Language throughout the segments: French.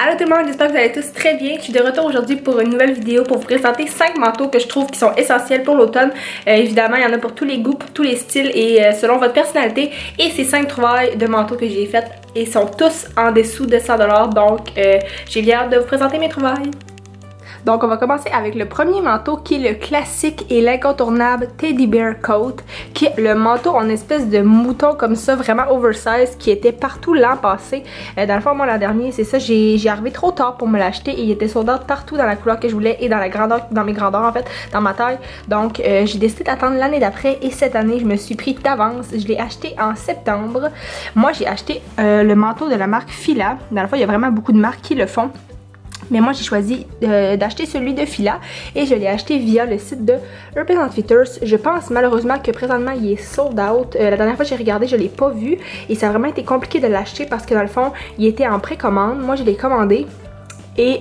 Allô tout le monde, j'espère que vous allez tous très bien. Je suis de retour aujourd'hui pour une nouvelle vidéo pour vous présenter 5 manteaux que je trouve qui sont essentiels pour l'automne. Évidemment, il y en a pour tous les goûts, pour tous les styles et selon votre personnalité. Et ces 5 trouvailles de manteaux que j'ai faites et sont tous en dessous de 100$. Donc j'ai bien hâte de vous présenter mes trouvailles. Donc on va commencer avec le premier manteau qui est le classique et l'incontournable Teddy Bear Coat, qui est le manteau en espèce de mouton comme ça, vraiment oversize, qui était partout l'an passé. Dans le fond, moi l'an dernier, c'est ça, j'ai arrivé trop tard pour me l'acheter et il était sold out partout dans la couleur que je voulais et dans la grandeur, dans mes grandeurs en fait, dans ma taille. Donc j'ai décidé d'attendre l'année d'après et cette année je me suis pris d'avance. Je l'ai acheté en septembre. Moi j'ai acheté le manteau de la marque Fila. Dans le fond, il y a vraiment beaucoup de marques qui le font. Mais moi j'ai choisi d'acheter celui de Fila et je l'ai acheté via le site de Urban Outfitters. Je pense malheureusement que présentement il est sold out. La dernière fois que j'ai regardé, je l'ai pas vu et ça a vraiment été compliqué de l'acheter parce que dans le fond il était en précommande. Moi je l'ai commandé. Et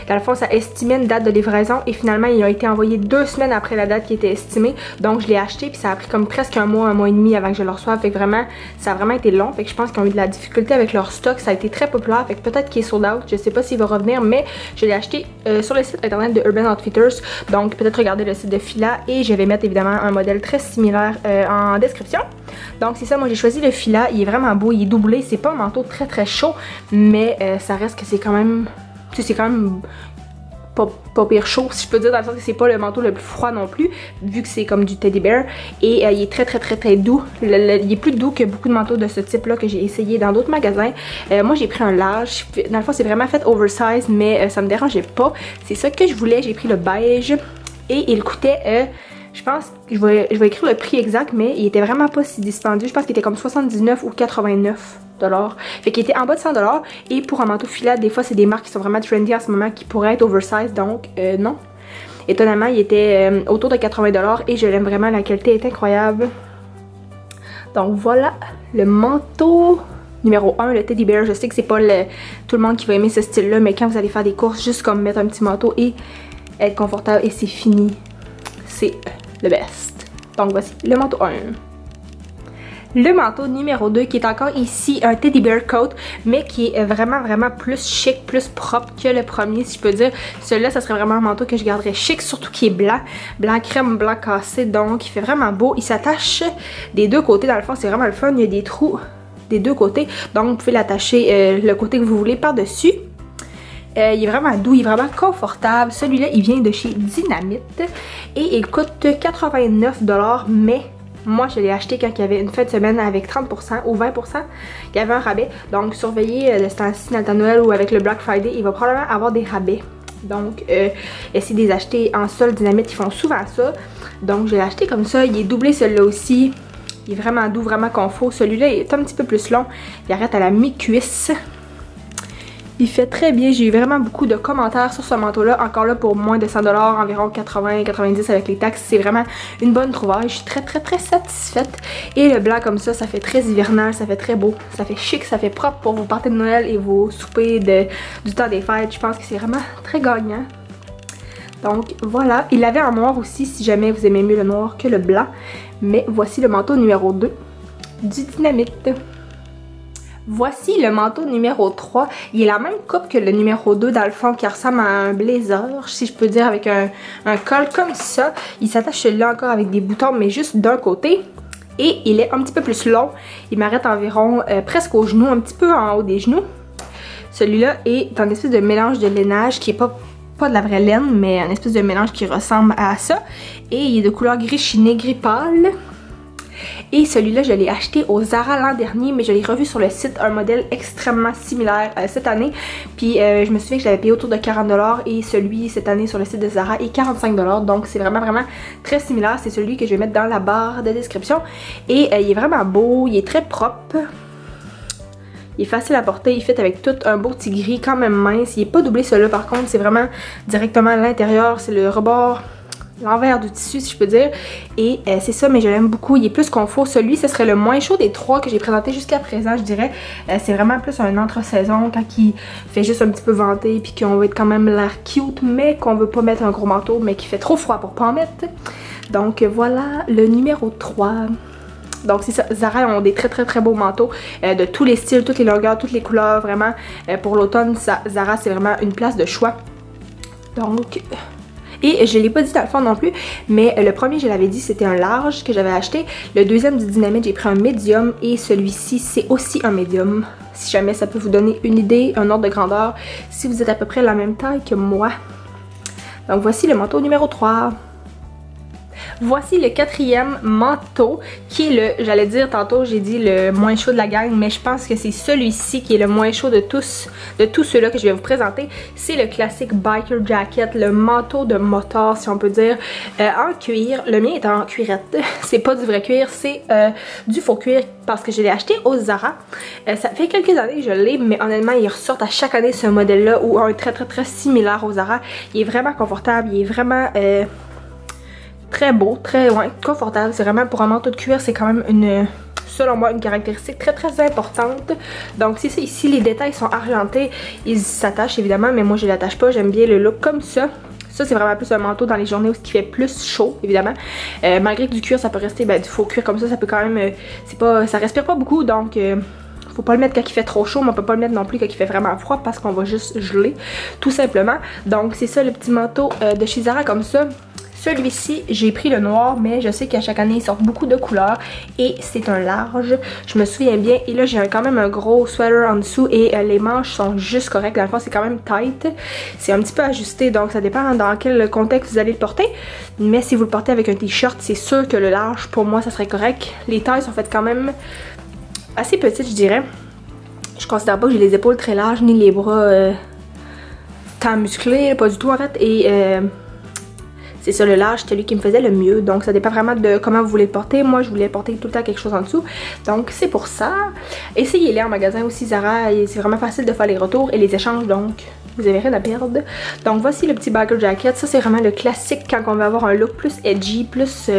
dans le fond ça estimait une date de livraison et finalement il a été envoyé 2 semaines après la date qui était estimée. Donc je l'ai acheté puis ça a pris comme presque un mois et demi avant que je le reçoive. Fait que vraiment ça a vraiment été long. Fait que je pense qu'ils ont eu de la difficulté avec leur stock. Ça a été très populaire. Fait que peut-être qu'il est sold out. Je sais pas s'il va revenir, mais je l'ai acheté sur le site internet de Urban Outfitters. Donc peut-être regarder le site de Fila et je vais mettre évidemment un modèle très similaire en description. Donc c'est ça, moi j'ai choisi le Fila. Il est vraiment beau, il est doublé. C'est pas un manteau très chaud, mais ça reste que c'est quand même... c'est quand même pas pire chaud si je peux dire, dans le sens que c'est pas le manteau le plus froid non plus vu que c'est comme du teddy bear et il est très doux. Il est plus doux que beaucoup de manteaux de ce type là que j'ai essayé dans d'autres magasins. Moi j'ai pris un large, dans le fond c'est vraiment fait oversize mais ça me dérangeait pas. C'est ça que je voulais, j'ai pris le beige et il coûtait je pense, je vais écrire le prix exact, mais il était vraiment pas si dispendieux. Je pense qu'il était comme 79 ou 89$. Fait qu'il était en bas de 100$. Et pour un manteau Fila, des fois c'est des marques qui sont vraiment trendy en ce moment qui pourraient être oversize, donc non. Étonnamment, il était autour de 80$ et je l'aime vraiment, la qualité est incroyable. Donc voilà le manteau numéro 1, le Teddy Bear. Je sais que c'est pas tout le monde qui va aimer ce style-là, mais quand vous allez faire des courses, juste comme mettre un petit manteau et être confortable et c'est fini. C'est le best. Donc voici le manteau 1. Le manteau numéro 2 qui est encore ici un Teddy Bear Coat mais qui est vraiment plus chic, plus propre que le premier si je peux dire. Celui-là ça serait vraiment un manteau que je garderais chic, surtout qui est blanc. Blanc crème, blanc cassé, donc il fait vraiment beau. Il s'attache des deux côtés, dans le fond c'est vraiment le fun. Il y a des trous des deux côtés, donc vous pouvez l'attacher le côté que vous voulez par-dessus. Il est vraiment doux, il est vraiment confortable. Celui-là, il vient de chez Dynamite et il coûte 89$, mais moi, je l'ai acheté quand il y avait une fin de semaine avec 30% ou 20%. Il y avait un rabais, donc surveillez le stand-ci dans le temps de Noël ou avec le Black Friday, il va probablement avoir des rabais. Donc, essayez de les acheter en solde. Dynamite, ils font souvent ça. Donc, je l'ai acheté comme ça. Il est doublé celui-là aussi. Il est vraiment doux, vraiment confort. Celui-là, il est un petit peu plus long. Il arrête à la mi-cuisse. Il fait très bien, j'ai eu vraiment beaucoup de commentaires sur ce manteau-là. Encore là pour moins de 100$, environ 80-90$ avec les taxes. C'est vraiment une bonne trouvaille. Je suis très satisfaite. Et le blanc comme ça, ça fait très hivernal, ça fait très beau. Ça fait chic, ça fait propre pour vos parties de Noël et vos soupers du temps des fêtes. Je pense que c'est vraiment très gagnant. Donc voilà, il l'avait en noir aussi si jamais vous aimez mieux le noir que le blanc. Mais voici le manteau numéro 2 du Dynamite. Voici le manteau numéro 3. Il est la même coupe que le numéro 2 dans le fond qui ressemble à un blazer, si je peux dire, avec un col comme ça. Il s'attache là encore avec des boutons mais juste d'un côté. Et il est un petit peu plus long. Il m'arrête environ presque aux genoux, un petit peu en haut des genoux. Celui-là est un espèce de mélange de lainage qui est pas de la vraie laine, mais un espèce de mélange qui ressemble à ça. Et il est de couleur gris chiné, gris pâle. Et celui-là, je l'ai acheté au Zara l'an dernier, mais je l'ai revu sur le site, un modèle extrêmement similaire cette année. Puis je me souviens que je l'avais payé autour de 40$ et celui cette année sur le site de Zara est 45$. Donc c'est vraiment très similaire. C'est celui que je vais mettre dans la barre de description. Et il est vraiment beau, il est très propre. Il est facile à porter, il fit avec tout un beau petit gris quand même mince. Il n'est pas doublé celui-là par contre, c'est vraiment directement à l'intérieur, c'est le rebord... l'envers du tissu si je peux dire et c'est ça, mais je l'aime beaucoup, il est plus confort. Celui ce serait le moins chaud des trois que j'ai présenté jusqu'à présent je dirais. C'est vraiment plus un entre-saison quand il fait juste un petit peu vanter puis qu'on veut être quand même l'air cute mais qu'on veut pas mettre un gros manteau mais qui fait trop froid pour pas en mettre. Donc voilà le numéro 3. Donc c'est ça, Zara ont des très beaux manteaux de tous les styles, toutes les longueurs, toutes les couleurs, vraiment. Pour l'automne, Zara c'est vraiment une place de choix. Donc... Et je ne l'ai pas dit dans le fond non plus, mais le premier, je l'avais dit, c'était un large que j'avais acheté. Le deuxième du Dynamite, j'ai pris un médium et celui-ci, c'est aussi un médium. Si jamais ça peut vous donner une idée, un ordre de grandeur, si vous êtes à peu près la même taille que moi. Donc voici le manteau numéro 3. Voici le quatrième manteau qui est le, j'allais dire tantôt, j'ai dit le moins chaud de la gang, mais je pense que c'est celui-ci qui est le moins chaud de tous ceux-là que je vais vous présenter. C'est le classique biker jacket, le manteau de motard si on peut dire, en cuir. Le mien est en cuirette, c'est pas du vrai cuir, c'est du faux cuir parce que je l'ai acheté au Zara. Ça fait quelques années que je l'ai, mais honnêtement ils ressortent à chaque année ce modèle-là ou un très similaire au Zara. Il est vraiment confortable, il est vraiment... très beau, très confortable. C'est vraiment pour un manteau de cuir, c'est quand même une, selon moi, une caractéristique très importante. Donc c'est ça, ici les détails sont argentés, ils s'attachent évidemment, mais moi je les attache pas, j'aime bien le look comme ça. Ça c'est vraiment plus un manteau dans les journées où il fait plus chaud évidemment. Malgré que du cuir ça peut rester, du faux cuir comme ça peut quand même, ça respire pas beaucoup donc... faut pas le mettre quand il fait trop chaud, mais on peut pas le mettre non plus quand il fait vraiment froid parce qu'on va juste geler, tout simplement. Donc c'est ça le petit manteau de chez Zara comme ça. Celui-ci, j'ai pris le noir, mais je sais qu'à chaque année, ils sortent beaucoup de couleurs et c'est un large. Je me souviens bien. Et là, j'ai quand même un gros sweater en dessous et les manches sont juste correctes. Dans le fond, c'est quand même tight. C'est un petit peu ajusté, donc ça dépend dans quel contexte vous allez le porter. Mais si vous le portez avec un t-shirt, c'est sûr que le large, pour moi, ça serait correct. Les tailles sont faites quand même assez petites, je dirais. Je considère pas que j'ai les épaules très larges, ni les bras tant musclés, pas du tout en fait. Et... c'est ça, le large, c'était lui qui me faisait le mieux. Donc ça dépend vraiment de comment vous voulez le porter. Moi, je voulais porter tout le temps quelque chose en dessous. Donc c'est pour ça. Essayez-les en magasin aussi, Zara. C'est vraiment facile de faire les retours et les échanges. Donc vous avez rien à perdre. Donc voici le petit biker jacket. Ça, c'est vraiment le classique quand on veut avoir un look plus edgy, plus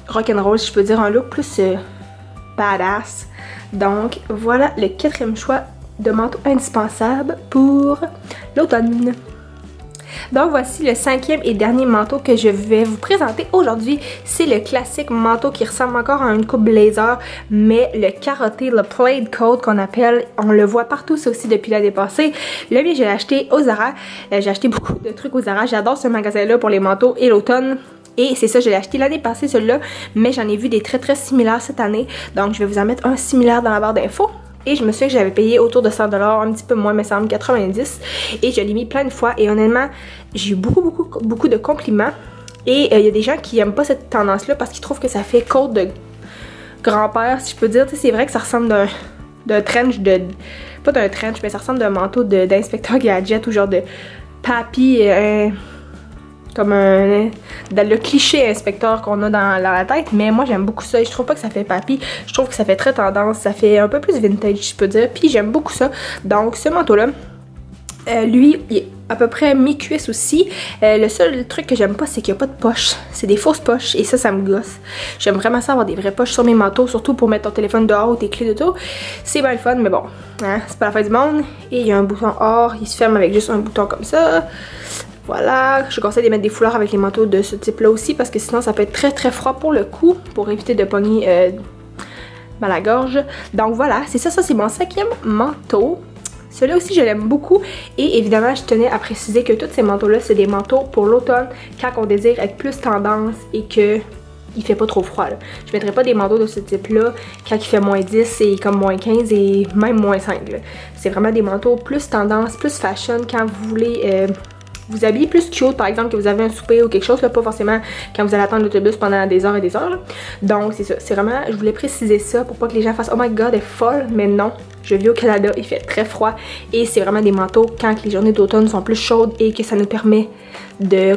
rock'n'roll, si je peux dire. Un look plus badass. Donc voilà le quatrième choix de manteau indispensable pour l'automne. Donc voici le cinquième et dernier manteau que je vais vous présenter aujourd'hui. C'est le classique manteau qui ressemble encore à une coupe blazer, mais le carotté, le plaid coat qu'on appelle, on le voit partout, ça aussi depuis l'année passée. Le mien, je l'ai acheté au Zara. J'ai acheté beaucoup de trucs au Zara. J'adore ce magasin-là pour les manteaux et l'automne. Et c'est ça, je l'ai acheté l'année passée celui-là, mais j'en ai vu des très similaires cette année. Donc je vais vous en mettre un similaire dans la barre d'infos. Et je me souviens que j'avais payé autour de 100$, un petit peu moins, mais ça me semble 90$. Et je l'ai mis plein de fois. Et honnêtement, j'ai eu beaucoup de compliments. Et il y a des gens qui aiment pas cette tendance-là parce qu'ils trouvent que ça fait côte de grand-père, si je peux dire. Tu sais, c'est vrai que ça ressemble d'un trench de... Pas d'un trench, mais ça ressemble d'un manteau d'inspecteur gadget ou genre de papy... comme dans le cliché inspecteur qu'on a dans la tête, mais moi j'aime beaucoup ça et je trouve pas que ça fait papy, je trouve que ça fait très tendance, ça fait un peu plus vintage je peux dire, puis j'aime beaucoup ça. Donc ce manteau là, lui il est à peu près mi-cuisse aussi. Le seul truc que j'aime pas c'est qu'il n'y a pas de poche, c'est des fausses poches et ça me gosse. J'aime vraiment ça avoir des vraies poches sur mes manteaux, surtout pour mettre ton téléphone dehors ou tes clés de tout. C'est bien le fun mais bon, hein, c'est pas la fin du monde. Et il y a un bouton or, il se ferme avec juste un bouton comme ça. Voilà, je conseille de mettre des foulards avec les manteaux de ce type là aussi parce que sinon ça peut être très froid pour le cou, pour éviter de pogner à la gorge. Donc voilà, c'est ça c'est mon cinquième manteau. Celui-là aussi je l'aime beaucoup et évidemment je tenais à préciser que tous ces manteaux là c'est des manteaux pour l'automne quand on désire être plus tendance et que il fait pas trop froid là. Je mettrai pas des manteaux de ce type là quand il fait moins 10 et comme moins 15 et même moins 5. C'est vraiment des manteaux plus tendance, plus fashion quand vous voulez... vous habillez plus cute, par exemple que vous avez un souper ou quelque chose, là, pas forcément quand vous allez attendre l'autobus pendant des heures et des heures. Là. Donc c'est ça, c'est vraiment, je voulais préciser ça pour pas que les gens fassent oh my god elle est folle, mais non, je vis au Canada, il fait très froid et c'est vraiment des manteaux quand les journées d'automne sont plus chaudes et que ça nous permet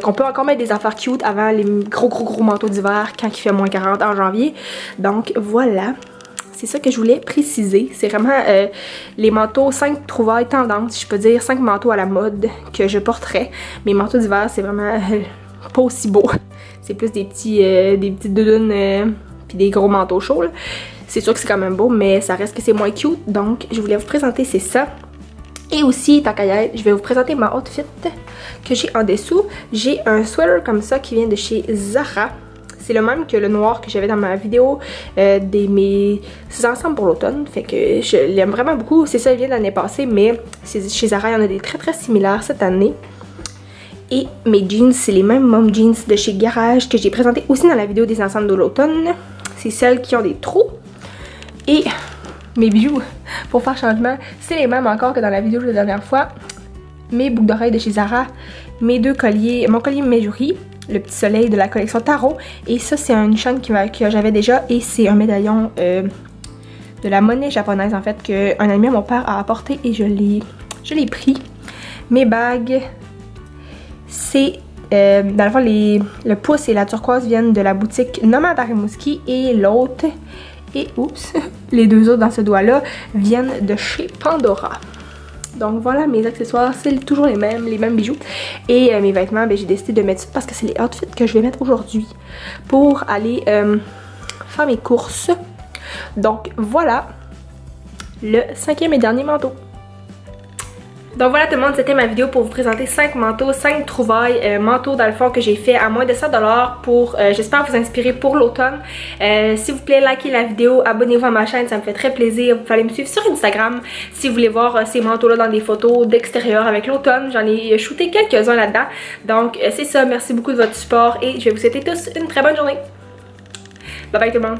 qu'on peut encore mettre des affaires cute avant les gros manteaux d'hiver quand il fait moins 40 en janvier. Donc voilà. C'est ça que je voulais préciser. C'est vraiment les manteaux 5 trouvailles tendances, je peux dire 5 manteaux à la mode que je porterais. Mes manteaux d'hiver, c'est vraiment pas aussi beau. C'est plus des petites doudounes puis des gros manteaux chauds. C'est sûr que c'est quand même beau, mais ça reste que c'est moins cute. Donc, je voulais vous présenter, c'est ça. Et aussi, tant qu'à y être, je vais vous présenter ma outfit que j'ai en dessous. J'ai un sweater comme ça qui vient de chez Zara. C'est le même que le noir que j'avais dans ma vidéo mes ensembles pour l'automne. Fait que je l'aime vraiment beaucoup. C'est ça, il vient de l'année passée, mais chez Zara, il y en a des très similaires cette année. Et mes jeans, c'est les mêmes mom jeans de chez Garage que j'ai présenté aussi dans la vidéo des ensembles de l'automne. C'est celles qui ont des trous. Et mes bijoux, pour faire changement, c'est les mêmes encore que dans la vidéo de la dernière fois. Mes boucles d'oreilles de chez Zara, mes deux colliers, mon collier Meijuri, le petit soleil de la collection Tarot. Et ça, c'est une chaîne que j'avais déjà et c'est un médaillon de la monnaie japonaise en fait qu'un ami à mon père a apporté et je l'ai pris. Mes bagues, c'est dans le fond le pouce et la turquoise viennent de la boutique Nomad à Rimouski et l'autre et oups, les deux autres dans ce doigt là viennent de chez Pandora. Donc voilà, mes accessoires, c'est toujours les mêmes bijoux. Et mes vêtements, ben, j'ai décidé de mettre ça parce que c'est les outfits que je vais mettre aujourd'hui pour aller faire mes courses. Donc voilà le 5e et dernier manteau. Donc voilà tout le monde, c'était ma vidéo pour vous présenter 5 manteaux, 5 trouvailles manteaux dans le fond que j'ai fait à moins de 100$ pour, j'espère vous inspirer pour l'automne. S'il vous plaît, likez la vidéo, abonnez-vous à ma chaîne, ça me fait très plaisir. Vous pouvez me suivre sur Instagram si vous voulez voir ces manteaux là dans des photos d'extérieur avec l'automne. J'en ai shooté quelques-uns là-dedans. Donc c'est ça, merci beaucoup de votre support et je vais vous souhaiter tous une très bonne journée. Bye bye tout le monde.